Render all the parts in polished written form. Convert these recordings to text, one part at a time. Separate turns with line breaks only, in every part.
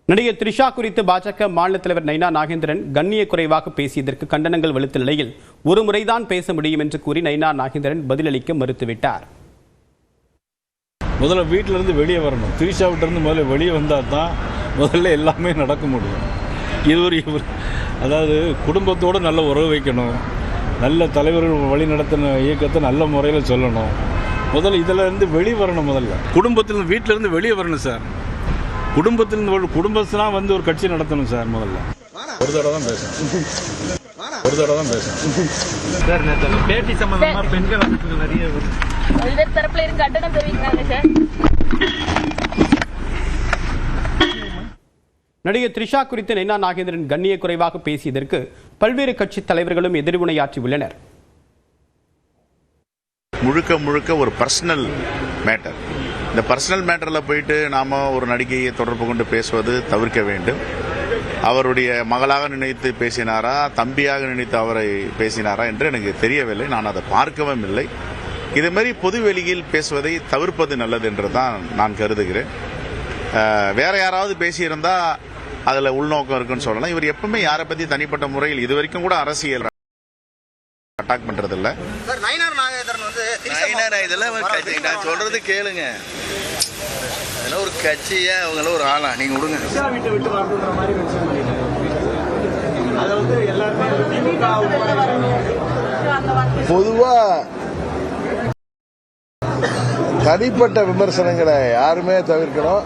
நடிகர் த்ரிஷா குறித்து பாஜக மாநில தலைவர் நைனா நாகேந்திரன் கண்ணிய குறைவாக பேசியதற்கு கண்டனங்கள் வலுத்த நிலையில் ஒரு முறைதான் பேச முடியும் என்று கூறி நைனா நாகேந்திரன் பதிலளிக்க மறுத்துவிட்டார்.
முதல்ல வீட்டிலிருந்து வெளியே வரணும். த்ரிஷா விட்டிருந்து முதல்ல வெளியே வந்தால் தான் முதல்ல எல்லாமே நடக்க முடியும். அதாவது குடும்பத்தோடு நல்ல உறவு வைக்கணும், நல்ல தலைவர்கள் வழி நடத்தின இயக்கத்தை நல்ல முறையில் சொல்லணும். முதல்ல இதில் இருந்து வெளியே வரணும். முதல்ல குடும்பத்திலிருந்து வீட்டிலேருந்து வெளியே வரணும் சார். குடும்பத்திலிருந்து குடும்பத்தான் வந்து ஒரு கட்சி நடத்தணும் சார். முதல்ல ஒரு தடவை தான் பேசணும்.
சார் நேற்று பேட்டி சம்பந்தமா பெண்கள் அமைப்புகள் நிறைய பல்வேறு தரப்புல இருந்து கண்டனம் தெரிவிக்கிறாங்க சார்.
நடிகர் த்ரிஷா குறித்து நைனா நாகேந்திரன் கண்ணிய குறைவாக பேசியதற்கு பல்வேறு கட்சி தலைவர்களும் எதிர்வினையாற்றி உள்ளனர்.
முழுக்க ஒரு பர்சனல் மேட்டர். இந்த பர்சனல் மேட்டரில் போயிட்டு நாம் ஒரு நடிகையை தொடர்பு கொண்டு பேசுவது தவிர்க்க வேண்டும். அவருடைய மகளாக நினைத்து பேசினாரா, தம்பியாக நினைத்து அவரை பேசினாரா என்று எனக்கு தெரியவில்லை. நான் அதை பார்க்கவும் இல்லை. இதுமாரி பொது வெளியில் பேசுவதை தவிர்ப்பது நல்லது என்று தான் நான் கருதுகிறேன். வேற யாராவது பேசியிருந்தால் அதில் உள்நோக்கம் இருக்குன்னு சொல்லலாம். இவர் எப்பவுமே யாரை பற்றி தனிப்பட்ட முறையில் இது வரைக்கும் கூட அரசியல் அட்டாக் பண்றது இல்ல.
நான் சொல்றது கேளுங்க. ஒரு கட்சியா அவங்கள ஒரு ஆளா நீங்க விடுங்க. பொதுவா தனிப்பட்ட விமர்சனங்களை யாருமே தவிர்க்கணும்.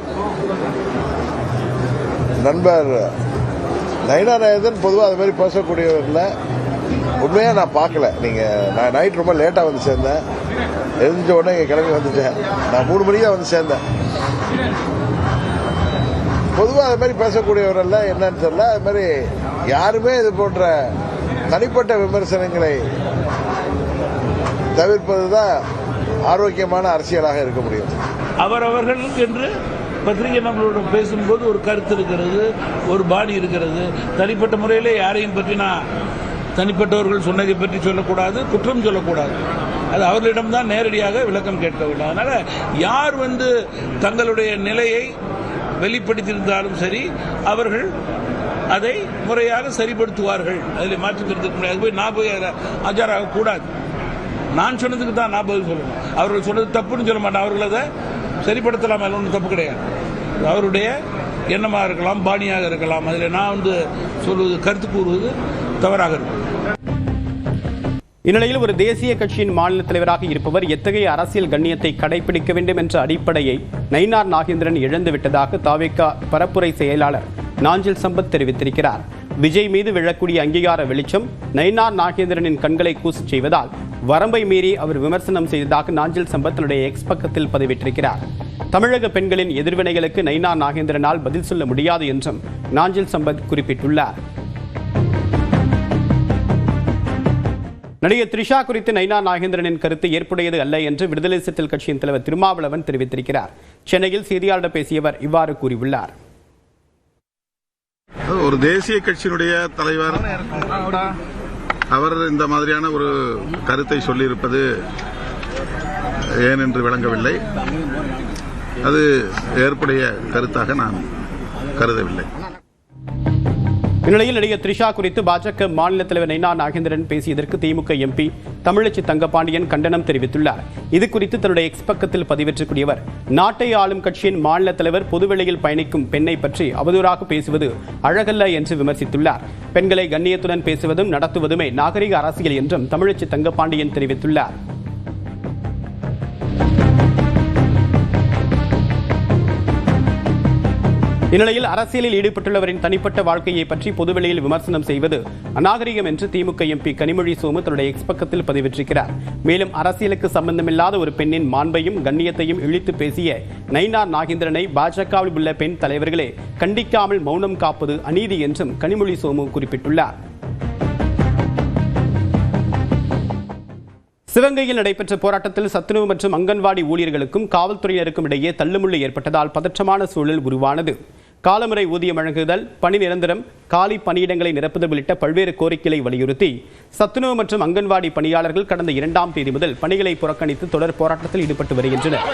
நண்பர் நைனா நாகேந்திரன் பொதுவாக அது மாதிரி பேசக்கூடியவர் இல்லை. உண்மையாக நான் பார்க்கல. நான் நைட் ரொம்ப லேட்டாக வந்து சேர்ந்தேன். எழுந்த உடனே இங்கே கிளம்பி வந்துட்டேன். நான் 3 மணிக்கு தான் வந்து சேர்ந்தேன். பொதுவாக அது மாதிரி பேசக்கூடியவரெல்லாம் என்னன்னு தெரியல. அது மாதிரி யாருமே இது போன்ற தனிப்பட்ட விமர்சனங்களை தவிர்ப்பது தான் ஆரோக்கியமான அரசியலாக இருக்க முடியும்.
அவர்களுக்கு என்று பத்திரிகை நம்மளோட பேசும்போது ஒரு கருத்து இருக்கிறது, ஒரு பாணி இருக்கிறது. தனிப்பட்ட முறையிலே யாரையும் பற்றி நான் தனிப்பட்டவர்கள் சொன்னதை பற்றி சொல்லக்கூடாது, குற்றம் சொல்லக்கூடாது. அது அவர்களிடம்தான் நேரடியாக விளக்கம் கேட்க வேண்டும். அதனால யார் தங்களுடைய நிலையை வெளிப்படுத்தியிருந்தாலும் சரி, அவர்கள் அதை முறையாக சரிப்படுத்துவார்கள். அதில் மாற்றுக்கிறது முடியாது. நான் போய் ஆஜராக கூடாது. நான் சொன்னதுக்கு தான் நான் பதில் சொல்லணும். அவர்கள் சொன்னது தப்புன்னு சொல்ல மாட்டேன். அவர்கள் அதை சரிப்படுத்தலாம், அதில் ஒன்றும் தப்பு கிடையாது. அவருடைய எண்ணமாக இருக்கலாம், பாணியாக இருக்கலாம். அதில் நான் சொல்வது, கருத்து கூறுவது தவறாக இருக்கும்.
இந்நிலையில் ஒரு தேசிய கட்சியின் மாநில தலைவராக இருப்பவர் எத்தகைய அரசியல் கண்ணியத்தை கடைபிடிக்க வேண்டும் என்ற அடிப்படையை நைனா நாகேந்திரன் இழந்துவிட்டதாக தாவேகா பரப்புரை செயலாளர் நாஞ்சில் சம்பத் தெரிவித்திருக்கிறார். விஜய் மீது விழக்கூடிய அங்கீகார வெளிச்சம் நைனா நாகேந்திரனின் கண்களை கூசச் செய்வதால் வரம்பை மீறி அவர் விமர்சனம் செய்ததாக நாஞ்சில் சம்பத் தன்னுடைய எக்ஸ் பக்கத்தில் பதிவிட்டிருக்கிறார். தமிழக பெண்களின் எதிர்வினைகளுக்கு நைனா நாகேந்திரனால் பதில் சொல்ல முடியாது என்றும் நாஞ்சில் சம்பத் குறிப்பிட்டுள்ளார். நடிகர் த்ரிஷா குறித்து நைனா நாகேந்திரனின் கருத்து ஏற்புடையது அல்ல என்று விடுதலை சிறுத்தைகள் கட்சியின் தலைவர் திருமாவளவன் தெரிவித்திருக்கிறார். சென்னையில் செய்தியாளர்களிடம் பேசியவர் இவ்வாறு கூறியுள்ளார்.
ஒரு தேசிய கட்சியினுடைய தலைவர் அவர் இந்த மாதிரியான ஒரு கருத்தை சொல்லியிருப்பது ஏன் என்று விளங்கவில்லை. அது ஏற்புடைய கருத்தாக நான் கருதவில்லை.
இந்நிலையில் நடிகர் த்ரிஷா குறித்து பாஜக மாநில தலைவர் நைனா நாகேந்திரன் பேசியதற்கு திமுக எம்பி தமிழச்சி தங்கபாண்டியன் கண்டனம் தெரிவித்துள்ளார். இது குறித்து தன்னுடைய எக்ஸ் பக்கத்தில் பதிவேற்றக்கூடியவர், நாட்டை ஆளும் கட்சியின் மாநில தலைவர் பொதுவெளியில் பயணிக்கும் பெண்ணை பற்றி அவதூறாக பேசுவது அழகல்ல என்று விமர்சித்துள்ளார். பெண்களை கண்ணியத்துடன் பேசுவதும் நடத்துவதுமே நாகரிக அரசியல் என்றும் தமிழச்சி தங்கபாண்டியன் தெரிவித்துள்ளார். இந்நிலையில் அரசியலில் ஈடுபட்டுள்ளவரின் தனிப்பட்ட வாழ்க்கையை பற்றி பொதுவெளியில் விமர்சனம் செய்வது அநாகரிகம் என்று திமுக எம்பி கனிமொழி சோமு தன்னுடைய எக்ஸ் பக்கத்தில் பதிவிட்டிருக்கிறார். மேலும் அரசியலுக்கு சம்பந்தமில்லாத ஒரு பெண்ணின் மாண்பையும் கண்ணியத்தையும் இழித்து பேசிய நைனா நாகேந்திரனை பாஜகவில் உள்ள பெண் தலைவர்களே கண்டிக்காமல் மௌனம் காப்பது அநீதி என்றும் கனிமொழி சோமு குறிப்பிட்டுள்ளார். சிவகங்கையில் நடைபெற்ற போராட்டத்தில் சத்துணவு மற்றும் அங்கன்வாடி ஊழியர்களுக்கும் காவல்துறையினருக்கும் இடையே தள்ளுமுள்ளு ஏற்பட்டதால் பதற்றமான சூழல் உருவானது. காலமுறை ஊதியம் வழங்குதல், பணி நிரந்தரம், காலி பணியிடங்களை நிரப்புதல் உள்ளிட்ட பல்வேறு கோரிக்கைகளை வலியுறுத்தி சத்துணவு மற்றும் அங்கன்வாடி பணியாளர்கள் கடந்த 2ஆம் தேதி முதல் பணிகளை புறக்கணித்து தொடர் போராட்டத்தில் ஈடுபட்டு வருகின்றனர்.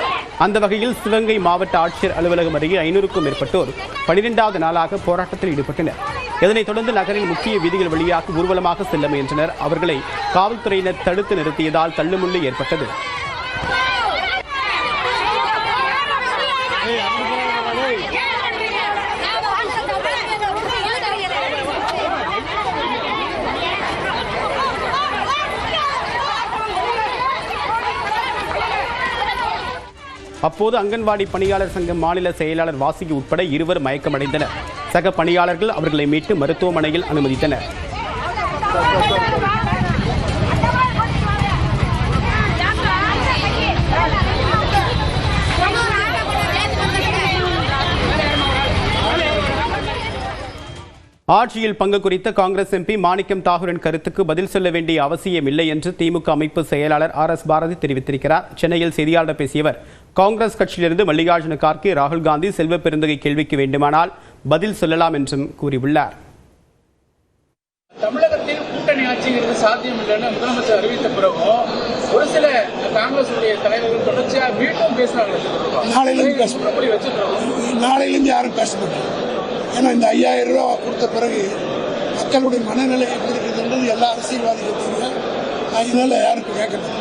அந்த வகையில் சிவகங்கை மாவட்ட ஆட்சியர் அலுவலகம் அருகே 500க்கும் மேற்பட்டோர் 12வது நாளாக போராட்டத்தில் ஈடுபட்டனர். இதனைத் தொடர்ந்து நகரின் முக்கிய வீதிகள் வழியாக ஊர்வலமாக செல்ல முயன்றனர். அவர்களை காவல்துறையினர் தடுத்து நிறுத்தியதால் தள்ளுமுள்ளு ஏற்பட்டது. அப்போது அங்கன்வாடி பணியாளர் சங்க மாநில செயலாளர் வாசுகி உட்பட 2 மயக்கமடைந்தனர். சக பணியாளர்கள் அவர்களை மீட்டு மருத்துவமனையில் அனுமதித்தனர். ஆட்சியில் பங்கு குறித்த காங்கிரஸ் எம்பி மாணிக்கம் தாகூரின் கருத்துக்கு பதில் சொல்ல வேண்டிய அவசியம் இல்லை என்று திமுக அமைப்பு செயலாளர் RS பாரதி தெரிவித்திருக்கிறார். சென்னையில் செய்தியாளர் பேசியவர், காங்கிரஸ் கட்சியிலிருந்து மல்லிகார்ஜுன கார்கே, ராகுல் காந்தி செல்வ பெருந்தகை கேள்விக்கு வேண்டுமானால் பதில் சொல்லலாம் என்றும் கூறியுள்ளார்.
தமிழகத்தில் கூட்டணி ஆட்சிங்கிறது சாத்தியம் இல்லைன்னு முதலமைச்சர் அறிவித்த பிறகும் ஒரு சில காங்கிரஸ் தலைவர்கள் தொடர்ச்சியாக மீண்டும் பேசுறாங்க.
நாளையிலிருந்து யாரும் பேச மாட்டாங்க. ஏன்னா இந்த 5000 ரூபா கொடுத்த பிறகு மக்களுடைய மனநிலை எப்படி இருக்குதுன்றது எல்லா அரசியல்வாதிகளும் தெரியும். அதனால யாருக்கும் கேட்கணும்.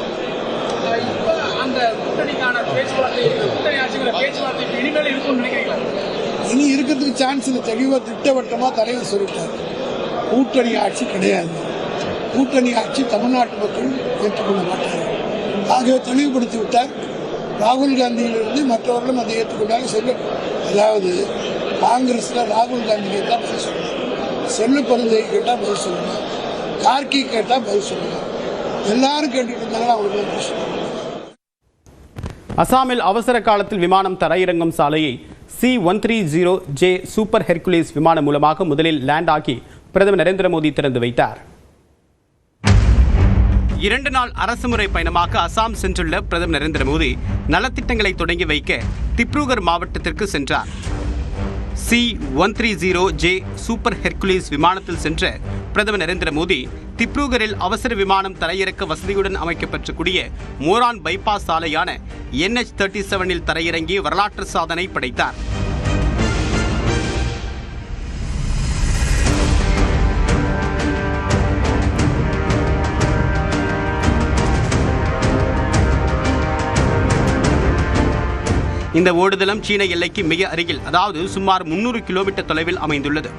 அந்த கூட்டணிக்கான பேச்சுவார்த்தை, கூட்டணி ஆட்சிங்கிற பேச்சுவார்த்தை இனிமேல் இருக்கும்னு நினைக்கிறீங்களா?
இனி இருக்கிறதுக்கு சான்ஸ் இல்லை. தெளிவாக திட்டவட்டமாக தலைவர் சொல்லிட்டார், கூட்டணி ஆட்சி கிடையாது. கூட்டணி ஆட்சி தமிழ்நாட்டு மக்கள் ஏற்றுக்கொள்ள மாட்டார்கள். ஆகவே தெளிவுபடுத்தி விட்டார். ராகுல் காந்தியிலிருந்து மற்றவர்களும் அதை ஏற்றுக்கொண்டாங்க. அதாவது காங்கிரஸ்ல ராகுல் காந்தி கேட்டால் பதில் சொல்லணும், செல்வ பெருந்தகை கேட்டால் பதில் சொல்லணும், கார்கி கேட்டால் பதில் சொல்லணும். எல்லாரும் கேட்டுட்டு இருந்தாங்கன்னா அவங்களுக்கு பிரச்சனை.
அசாமில் அவசர காலத்தில் விமானம் தரையிறங்கும் சாலையை C-130J சூப்பர் ஹெர்குலிஸ் விமானம் மூலமாக முதலில் லேண்ட் ஆகி பிரதமர் நரேந்திர மோடி திறந்து வைத்தார். 2 நாள் அரசுமுறை பயணமாக அசாம் சென்றுள்ள பிரதமர் நரேந்திர மோடி நலத்திட்டங்களை தொடங்கி வைக்க திப்ருகர் மாவட்டத்திற்கு சென்றார். C-130J சூப்பர் ஹெர்குலிஸ் விமானத்தில் சென்ற பிரதமர் நரேந்திர மோடி திப்ருகரில் அவசர விமானம் தரையிறக்க வசதியுடன் அமைக்கப்பெற்றக்கூடிய மோரான் பைபாஸ் சாலையான NH-37 தரையிறங்கி வரலாற்று சாதனை படைத்தார். இந்த ஓடுதளம் சீன எல்லைக்கு மிக அருகில், அதாவது சுமார் 300 கிலோமீட்டர் தொலைவில் அமைந்துள்ளது.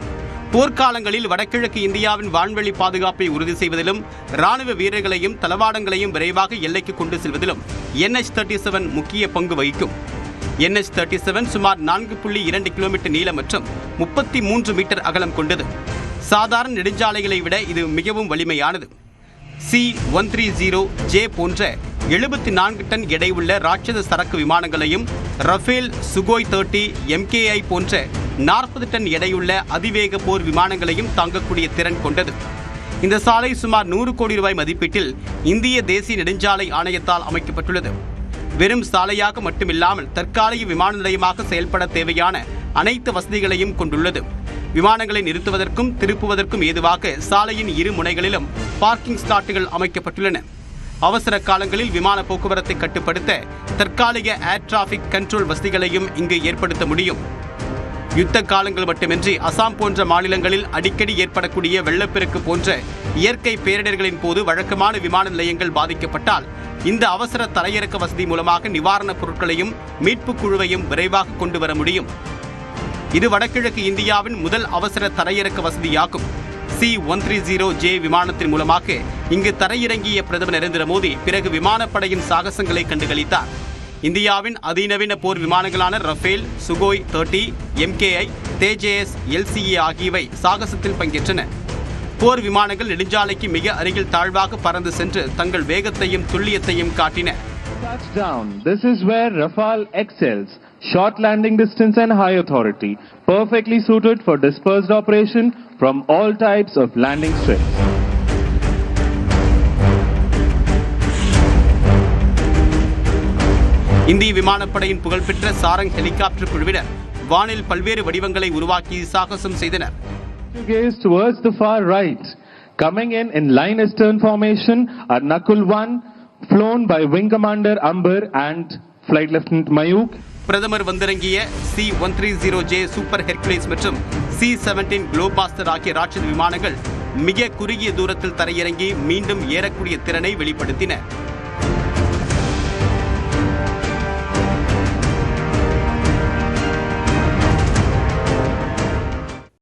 போர்க்காலங்களில் வடகிழக்கு இந்தியாவின் வான்வெளி பாதுகாப்பை உறுதி செய்வதிலும் ராணுவ வீரர்களையும் தளவாடங்களையும் விரைவாக எல்லைக்கு கொண்டு செல்வதிலும் NH-37 முக்கிய பங்கு வகிக்கும். NH-37 சுமார் 4.2 கிலோமீட்டர் நீளம் மற்றும் 33 மீட்டர் அகலம் கொண்டது. சாதாரண நெடுஞ்சாலைகளை விட இது மிகவும் வலிமையானது. C-130J போன்ற 74 டன் எடையுள்ள ராட்சத சரக்கு விமானங்களையும் ரஃபேல், சுகோய் 30, MKI போன்ற 40 டன் எடையுள்ள அதிவேக போர் விமானங்களையும் தாங்கக்கூடிய திறன் கொண்டது. இந்த சாலை சுமார் 100 கோடி ரூபாய் மதிப்பீட்டில் இந்திய தேசிய நெடுஞ்சாலை ஆணையத்தால் அமைக்கப்பட்டுள்ளது. வெறும் சாலையாக மட்டுமில்லாமல் தற்காலிக விமான நிலையமாக செயல்பட தேவையான அனைத்து வசதிகளையும் கொண்டுள்ளது. விமானங்களை நிறுத்துவதற்கும் திருப்புவதற்கும் ஏதுவாக சாலையின் 2 முனைகளிலும் பார்க்கிங் ஸ்லாட்டுகள் அமைக்கப்பட்டுள்ளன. அவசர காலங்களில் விமான போக்குவரத்தை கட்டுப்படுத்த தற்காலிக ஏர் டிராபிக் கண்ட்ரோல் வசதிகளையும் இங்கு ஏற்படுத்த முடியும். யுத்த காலங்கள் மட்டுமின்றி அசாம் போன்ற மாநிலங்களில் அடிக்கடி ஏற்படக்கூடிய வெள்ளப்பெருக்கு போன்ற இயற்கை பேரிடர்களின் போது வழக்கமான விமான நிலையங்கள் பாதிக்கப்பட்டால் இந்த அவசர தரையிறக்க வசதி மூலமாக நிவாரணப் பொருட்களையும் மீட்புக் குழுவையும் விரைவாக கொண்டு வர முடியும். இது வடகிழக்கு இந்தியாவின் முதல் அவசர தரையிறக்க வசதியாகும். C-130J விமானத்தின் மூலமாக இங்கு தரையிறங்கிய பிரதமர் நரேந்திர மோடி பிறகு விமானப்படையின் சாகசங்களை கண்டுகளித்தார். இந்தியாவின் அதிநவீன போர் விமானங்களான ரஃபேல், சுகோய் 30, MKI, தேஜஸ், LCA ஆகியவை சாகசத்தில் பங்கேற்றன. போர் விமானங்கள் நெடுஞ்சாலைக்கு மிக அருகில் தாழ்வாக பறந்து சென்று தங்கள் வேகத்தையும் துல்லியத்தையும் காட்டின.
Touchdown. This is where Rafale excels. Short landing distance and high authority. Perfectly suited for dispersed operation from all types of landing strips.
இந்திய விமானப்படையின் புகழ்பெற்ற சாரங் ஹெலிகாப்டர் குழுவினர் வானில் பல்வேறு வடிவங்களை உருவாக்கி சாகசம் செய்தனர்.
Gaze towards the far right. Coming in line astern formation are Nakul 1, flown by Wing Commander Amber and Flight Lieutenant Mayuk.
பிரதமர் வந்திறங்கிய C-130J சூப்பர் ஹெர்குலிஸ் மற்றும் C-17 குளோபாஸ்டர் ஆகிய ராட்சத விமானங்கள் மிக குறுகிய தூரத்தில் தரையிறங்கி மீண்டும் ஏறக்கூடிய திறனை வெளிப்படுத்தின.